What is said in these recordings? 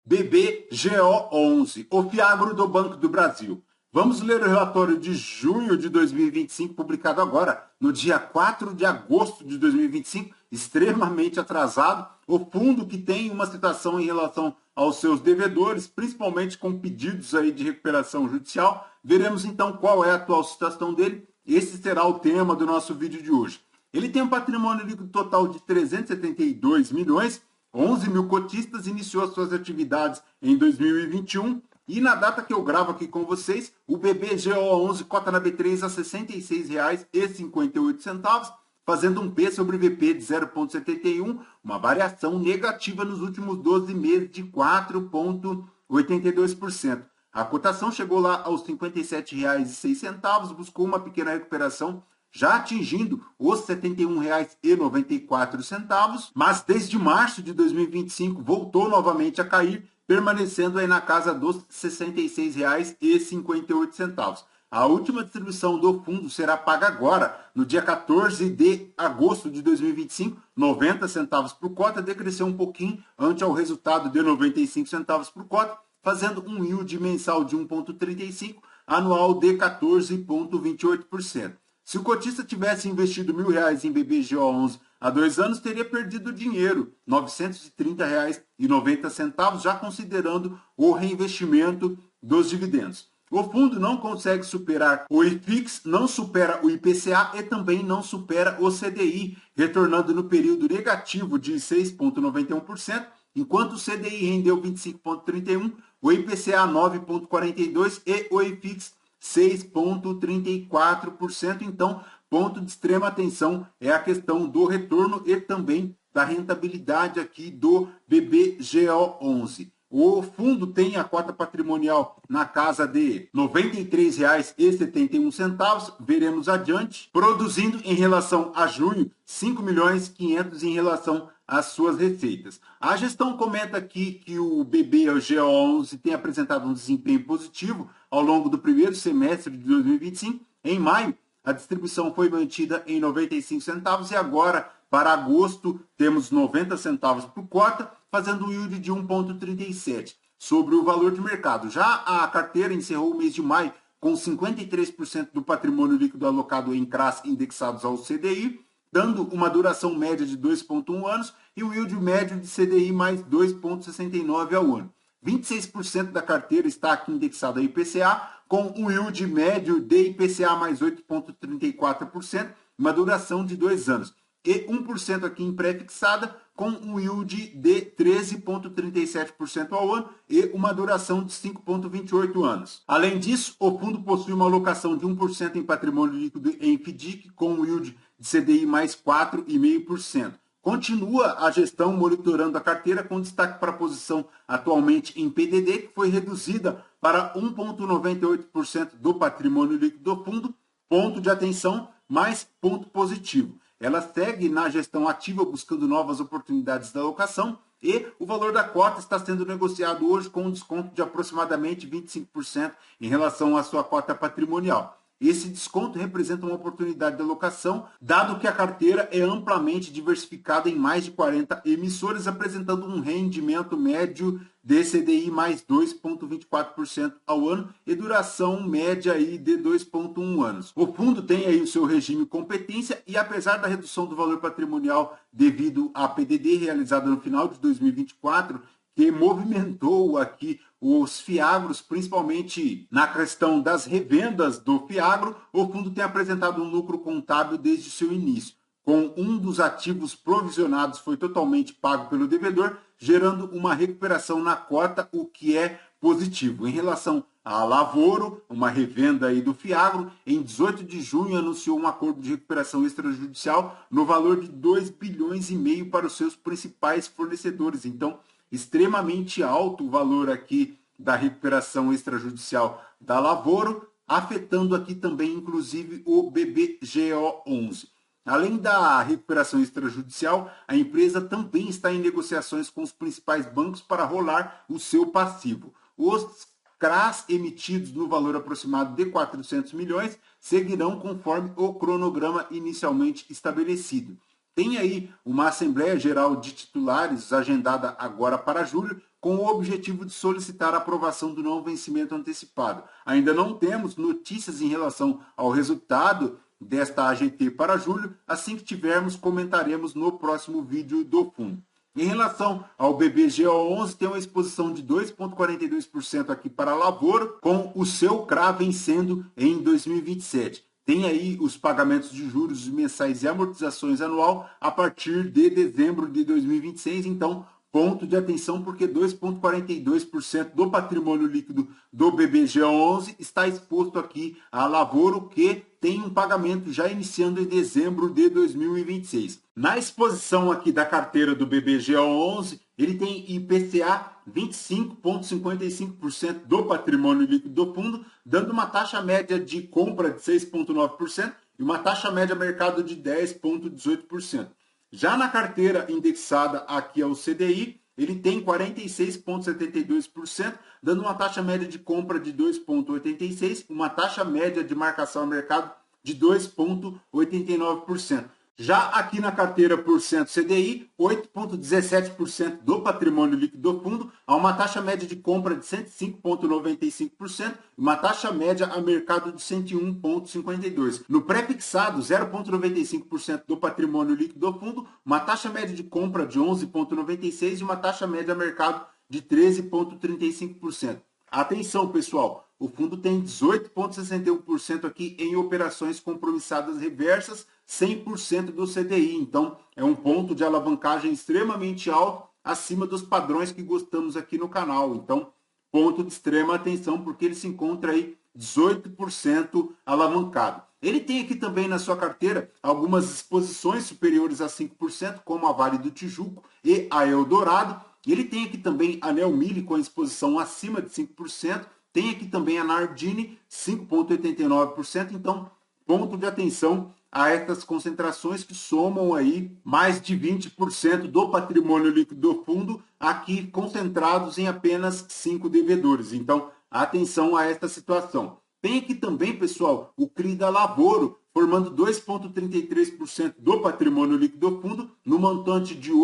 BBGO11, o Fiagro do Banco do Brasil. Vamos ler o relatório de junho de 2025, publicado agora, no dia 4 de agosto de 2025, extremamente atrasado. O fundo que tem uma situação em relação aos seus devedores, principalmente com pedidos aí de recuperação judicial. Veremos então qual é a atual situação dele. Esse será o tema do nosso vídeo de hoje. Ele tem um patrimônio líquido total de 372 milhões, 11 mil cotistas, iniciou as suas atividades em 2021 e na data que eu gravo aqui com vocês, o BBGO11 cota na B3 a R$ 66,58, fazendo um P sobre VP de 0,71, uma variação negativa nos últimos 12 meses de 4,82%. A cotação chegou lá aos R$ 57,06, buscou uma pequena recuperação, já atingindo os R$ 71,94, mas desde março de 2025 voltou novamente a cair, permanecendo aí na casa dos R$ 66,58. A última distribuição do fundo será paga agora, no dia 14 de agosto de 2025, 90 centavos por cota, decresceu um pouquinho ante ao resultado de 95 centavos por cota, fazendo um yield mensal de 1,35, anual de 14,28%. Se o cotista tivesse investido R$ 1.000 em BBGO11 há 2 anos, teria perdido dinheiro, R$ 930,90, já considerando o reinvestimento dos dividendos. O fundo não consegue superar o IFIX, não supera o IPCA e também não supera o CDI, retornando no período negativo de 6,91%, enquanto o CDI rendeu 25,31%, o IPCA 9,42% e o IFIX 6,34%. Então, ponto de extrema atenção é a questão do retorno e também da rentabilidade aqui do BBGO11. O fundo tem a cota patrimonial na casa de R$ 93,71, veremos adiante, produzindo em relação a junho 5.500.000 em relação às suas receitas. A gestão comenta aqui que o BBGO11 tem apresentado um desempenho positivo ao longo do primeiro semestre de 2025. Em maio, a distribuição foi mantida em 95 centavos e agora, para agosto, temos 90 centavos por cota, fazendo um yield de 1,37 sobre o valor de mercado. Já a carteira encerrou o mês de maio com 53% do patrimônio líquido alocado em CRAs indexados ao CDI, dando uma duração média de 2,1 anos e um yield médio de CDI mais 2,69 ao ano. 26% da carteira está aqui indexada a IPCA, com um yield médio de IPCA mais 8,34%, uma duração de 2 anos. E 1% aqui em pré-fixada, com um yield de 13,37% ao ano e uma duração de 5,28 anos. Além disso, o fundo possui uma alocação de 1% em patrimônio líquido em FDIC, com um yield de CDI mais 4,5%. Continua a gestão monitorando a carteira, com destaque para a posição atualmente em PDD, que foi reduzida para 1,98% do patrimônio líquido do fundo. Ponto de atenção, mais ponto positivo. Ela segue na gestão ativa, buscando novas oportunidades de alocação, e o valor da cota está sendo negociado hoje com um desconto de aproximadamente 25% em relação à sua cota patrimonial. Esse desconto representa uma oportunidade de alocação, dado que a carteira é amplamente diversificada em mais de 40 emissores, apresentando um rendimento médio de CDI mais 2,24% ao ano e duração média aí de 2,1 anos. O fundo tem aí o seu regime competência e, apesar da redução do valor patrimonial devido à PDD realizada no final de 2024, que movimentou aqui os fiagros, principalmente na questão das revendas do fiagro, o fundo tem apresentado um lucro contábil desde seu início, com um dos ativos provisionados foi totalmente pago pelo devedor, gerando uma recuperação na cota, o que é positivo. Em relação a Lavoro, uma revenda aí do fiagro, em 18 de junho anunciou um acordo de recuperação extrajudicial no valor de 2,5 bilhões para os seus principais fornecedores. Então, extremamente alto o valor aqui da recuperação extrajudicial da Lavoro, afetando aqui também, inclusive, o BBGO11. Além da recuperação extrajudicial, a empresa também está em negociações com os principais bancos para rolar o seu passivo. Os CRAs emitidos no valor aproximado de 400 milhões seguirão conforme o cronograma inicialmente estabelecido. Tem aí uma Assembleia Geral de Titulares agendada agora para julho, com o objetivo de solicitar a aprovação do não vencimento antecipado. Ainda não temos notícias em relação ao resultado desta AGT para julho. Assim que tivermos, comentaremos no próximo vídeo do fundo. Em relação ao BBGO11, tem uma exposição de 2,42% aqui para a lavoura, com o seu CRA vencendo em 2027. Tem aí os pagamentos de juros mensais e amortizações anual a partir de dezembro de 2026, então ponto de atenção porque 2,42% do patrimônio líquido do BBGO11 está exposto aqui à lavoura, que tem um pagamento já iniciando em dezembro de 2026. Na exposição aqui da carteira do BBGO11, ele tem IPCA 25,55% do patrimônio líquido do fundo, dando uma taxa média de compra de 6,9% e uma taxa média mercado de 10,18%. Já na carteira indexada aqui ao CDI, ele tem 46,72%, dando uma taxa média de compra de 2,86%, uma taxa média de marcação ao mercado de 2,89%. Já aqui na carteira por cento CDI, 8,17% do patrimônio líquido do fundo, a uma taxa média de compra de 105,95% e uma taxa média a mercado de 101,52%. No pré-fixado, 0,95% do patrimônio líquido do fundo, uma taxa média de compra de 11,96% e uma taxa média a mercado de 13,35%. Atenção, pessoal, o fundo tem 18,61% aqui em operações compromissadas reversas, 100% do CDI. Então, é um ponto de alavancagem extremamente alto, acima dos padrões que gostamos aqui no canal. Então, ponto de extrema atenção, porque ele se encontra aí 18% alavancado. Ele tem aqui também na sua carteira algumas exposições superiores a 5%, como a Vale do Tijuco e a Eldorado. Ele tem aqui também a Neomille com a exposição acima de 5%. Tem aqui também a Nardini, 5,89%. Então, ponto de atenção a essas concentrações que somam aí mais de 20% do patrimônio líquido do fundo, aqui concentrados em apenas 5 devedores. Então, atenção a esta situação. Tem aqui também, pessoal, o CRI da Lavoro, formando 2,33% do patrimônio líquido do fundo, no montante de R$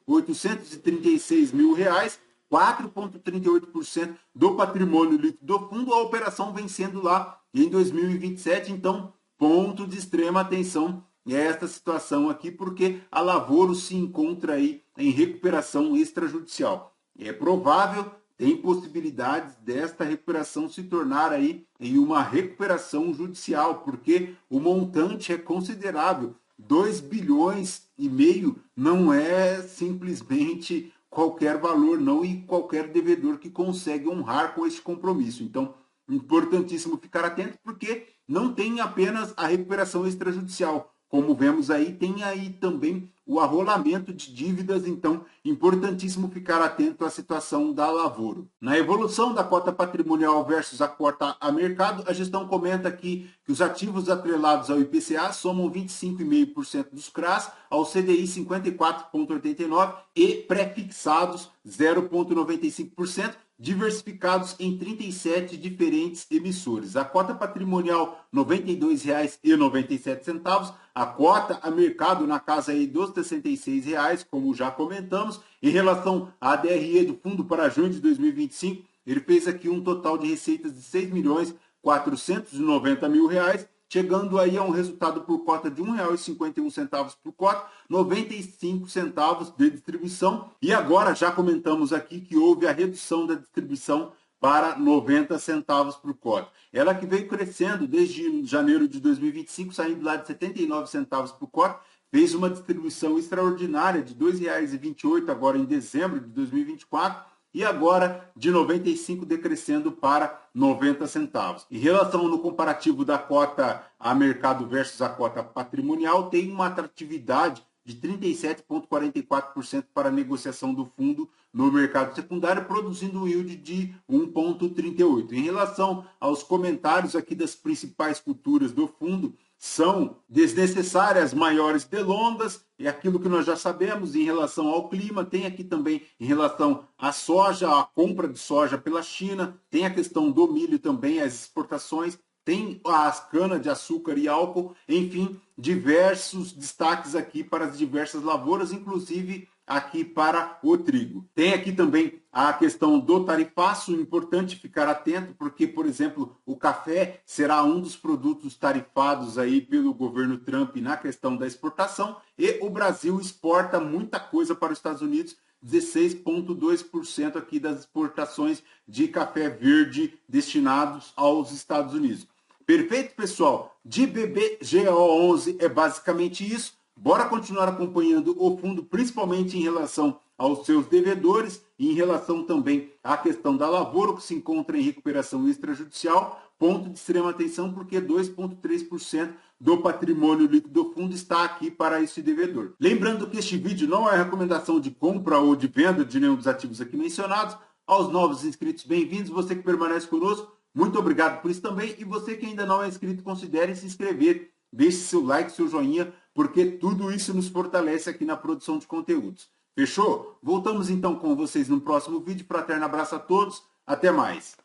8.836.000, 4,38% do patrimônio líquido do fundo, a operação vencendo lá em 2027. Então, ponto de extrema atenção é esta situação aqui, porque a Lavoro se encontra aí em recuperação extrajudicial. É provável, tem possibilidades desta recuperação se tornar aí em uma recuperação judicial, porque o montante é considerável. 2,5 bilhões não é simplesmente qualquer valor, não, e qualquer devedor que consegue honrar com esse compromisso. Então, importantíssimo ficar atento, porque não tem apenas a recuperação extrajudicial. Como vemos aí, tem aí também o arrolamento de dívidas, então importantíssimo ficar atento à situação da Lavoro. Na evolução da cota patrimonial versus a cota a mercado, a gestão comenta aqui que os ativos atrelados ao IPCA somam 25,5% dos CRAs, ao CDI 54,89% e pré-fixados 0,95%, diversificados em 37 diferentes emissores. A cota patrimonial R$ 92,97, a cota a mercado na casa aí dos R$ 66, como já comentamos. Em relação à DRE do fundo para junho de 2025, ele fez aqui um total de receitas de R$ 6.490.000, chegando aí a um resultado por cota de R$ 1,51 por cota, 95 centavos de distribuição. E agora já comentamos aqui que houve a redução da distribuição para 90 centavos por cota. Ela que veio crescendo desde janeiro de 2025, saindo lá de 79 centavos por cota, fez uma distribuição extraordinária de R$ 2,28 agora em dezembro de 2024, e agora de 95 decrescendo para 90 centavos. Em relação no comparativo da cota a mercado versus a cota patrimonial, tem uma atratividade de 37,44% para a negociação do fundo no mercado secundário, produzindo um yield de 1,38%. Em relação aos comentários aqui das principais culturas do fundo, são desnecessárias maiores delongas, é aquilo que nós já sabemos em relação ao clima. Tem aqui também em relação à soja, a compra de soja pela China, tem a questão do milho também, as exportações, tem as canas de açúcar e álcool, enfim, diversos destaques aqui para as diversas lavouras, inclusive aqui para o trigo. Tem aqui também a questão do tarifaço, importante ficar atento, porque, por exemplo, o café será um dos produtos tarifados aí pelo governo Trump na questão da exportação, e o Brasil exporta muita coisa para os Estados Unidos, 16,2% aqui das exportações de café verde destinados aos Estados Unidos. Perfeito, pessoal? De BBGO11 é basicamente isso. Bora continuar acompanhando o fundo, principalmente em relação aos seus devedores e em relação também à questão da lavoura, que se encontra em recuperação extrajudicial. Ponto de extrema atenção, porque 2,3% do patrimônio líquido do fundo está aqui para este devedor. Lembrando que este vídeo não é recomendação de compra ou de venda de nenhum dos ativos aqui mencionados. Aos novos inscritos, bem-vindos. Você que permanece conosco, muito obrigado por isso também. E você que ainda não é inscrito, considere se inscrever. Deixe seu like, seu joinha, porque tudo isso nos fortalece aqui na produção de conteúdos. Fechou? Voltamos então com vocês no próximo vídeo. Fraterno abraço a todos. Até mais.